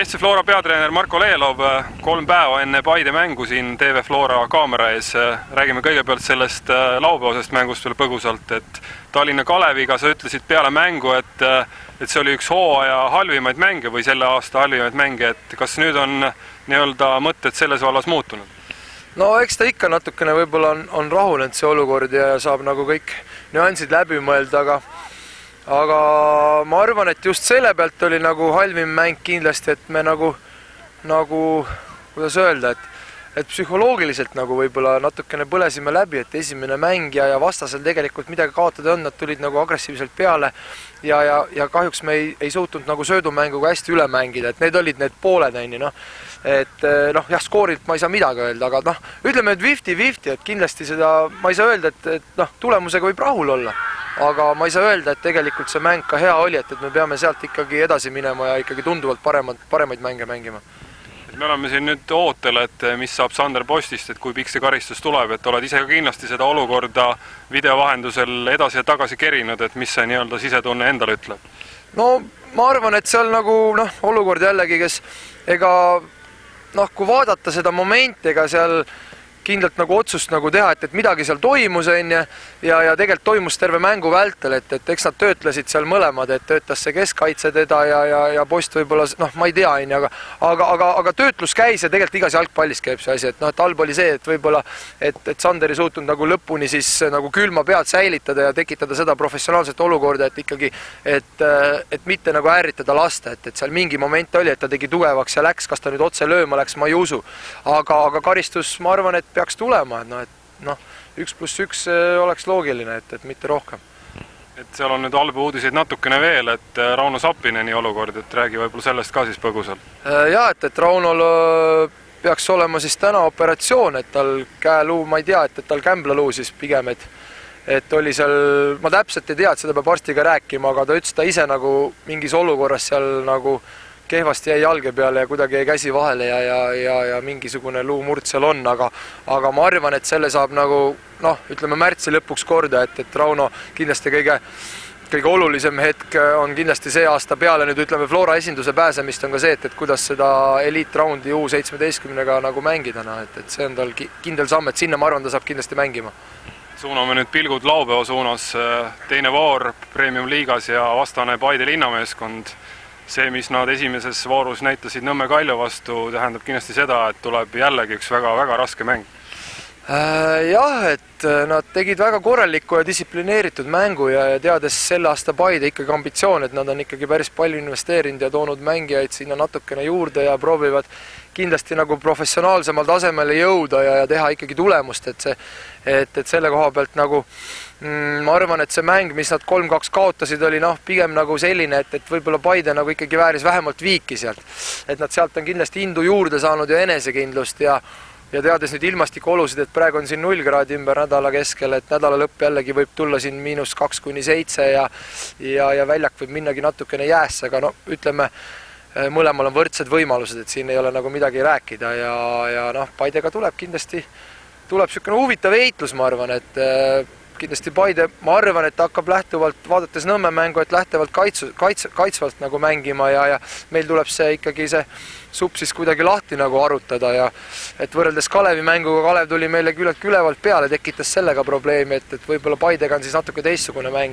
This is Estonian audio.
SC Flora peatreener Marko Leelov, 3 päeva enne Paide mängu siin TV Flora kaamera ees. Räägime kõigepealt sellest laupäevasest mängust veel põgusalt, et Tallinna Kaleviga sa ütlesid peale mängu, et see oli üks hooaja halvimaid mänge või selle aasta halvimaid mänge, et kas nüüd on nii-öelda mõtted selles vallas muutunud? No eks ta ikka natukene võib-olla on rahunenud see olukord ja saab nagu kõik nüansid läbi mõelda, aga ma arvan, et just selle pealt oli nagu halvim mäng kindlasti, et me nagu kuidas öelda, et psühholoogiliselt nagu võib-olla natukene põlesime läbi, et esimene mäng ja vastasel tegelikult midagi kaotada on, nad tulid nagu agressiivselt peale ja kahjuks me ei suutnud nagu söödumänguga hästi üle mängida, et need olid need pooled, jah, skoorilt ma ei saa midagi öelda, aga ütleme, et 50-50, et kindlasti seda ma ei saa öelda, et tulemusega võib rahul olla. Aga ma ei saa öelda, et tegelikult see mäng ka hea oli, et me peame sealt ikkagi edasi minema ja ikkagi tunduvalt paremaid mänge mängima. Me oleme siin nüüd ootel, et mis saab Sander Postist, et kui pikk see karistus tuleb, et oled ise ka kindlasti seda olukorda videovahendusel edasi ja tagasi kerinud, et mis see nii-öelda sisetunne endale ütleb? No ma arvan, et seal nagu olukord jällegi, kes kui vaadata seda momenti, ega seal kindlalt nagu otsust nagu teha, et midagi seal toimus ja tegelikult toimus terve mängu vältel, et eks nad töötlesid seal mõlemad, et töötas see keskkaitse teda ja Post võib-olla, ma ei tea, aga töötlus käis ja tegelikult igas jalgpallis käib see asi, et halb oli see, et võib-olla, et Sander ei suutnud nagu lõpuni siis nagu külma pead säilitada ja tekitada seda professionaalset olukorda, et ikkagi, et mitte nagu ärritada lasta, et seal mingi moment oli, et ta tegi tugevaks ja läks, kas ta nüüd otse lööma läks, ma ei usu, aga karistus, ma arvan, et peaks tulema, et 1+1 oleks loogiline, et mitte rohkem. Et seal on nüüd halba uudiseid natukene veel, et Rauno Sappineni olukord, et räägi võib-olla sellest ka siis põgusalt. Jaa, et Raunol peaks olema siis täna operatsioon, et tal käeluu, ma ei tea, et tal kämblaluu siis pigem, et oli seal, ma täpselt ei tea, et seda peab arstiga rääkima, aga ta ütles ta ise nagu mingis olukorras seal nagu kehvasti jäi jalge peale ja kuidagi jäi käsi vahele ja mingisugune luumurd seal on, aga ma arvan, et selle saab nagu, ütleme märtsi lõpuks korda, et Rauno kindlasti kõige olulisem hetk on kindlasti see aasta peale nüüd ütleme Flora esinduse pääsemist on ka see, et kuidas seda eliitraundi U17-ga nagu mängida, et see on tal kindel samm, et sinna ma arvan, ta saab kindlasti mängima. Suuname nüüd pilgud laupäeva suunas, teine voor Premium liigas ja vastane Paide linnameeskond. See, mis nad esimeses voorus näitasid Nõmme Kalju vastu, tähendab kindlasti seda, et tuleb jällegi üks väga raske mäng. Jah, et nad tegid väga korraliku ja distsiplineeritud mängu ja teades selle aasta Paide ikkagi ambitsioon, et nad on ikkagi päris palju investeerinud ja toonud mängijaid sinna natukene juurde ja proovivad kindlasti nagu professionaalsemal tasemele jõuda ja teha ikkagi tulemust, et selle koha pealt nagu ma arvan, et see mäng, mis nad 3-2 kaotasid, oli pigem nagu selline, et võib-olla Paide nagu ikkagi vääris vähemalt viiki sealt. Et nad sealt on kindlasti indu juurde saanud ja enesekindlust ja teades nüüd ilmastikuolusid, et praegu on siin 0 kraadi ümber nädala keskel, et nädala lõpp jällegi võib tulla siin -2–7 ja väljak võib minnagi natukene jäässe, aga ütleme, mõlemal on võrdsed võimalused, et siin ei ole nagu midagi rääkida ja Paidega tuleb kindlasti, niisugune huvitav heitlus, ma arvan, et kindlasti Paide, ma arvan, et hakkab lähtuvalt, vaadates Nõmme mängu, et lähtuvalt kaitsvalt nagu mängima ja meil tuleb see ikkagi see supp siis kuidagi lahti nagu arutada ja et võrreldes Kalevi mänguga, Kalev tuli meile külevalt peale, tekitas sellega probleemi, et võib-olla Paidega on siis natuke teistsugune mäng.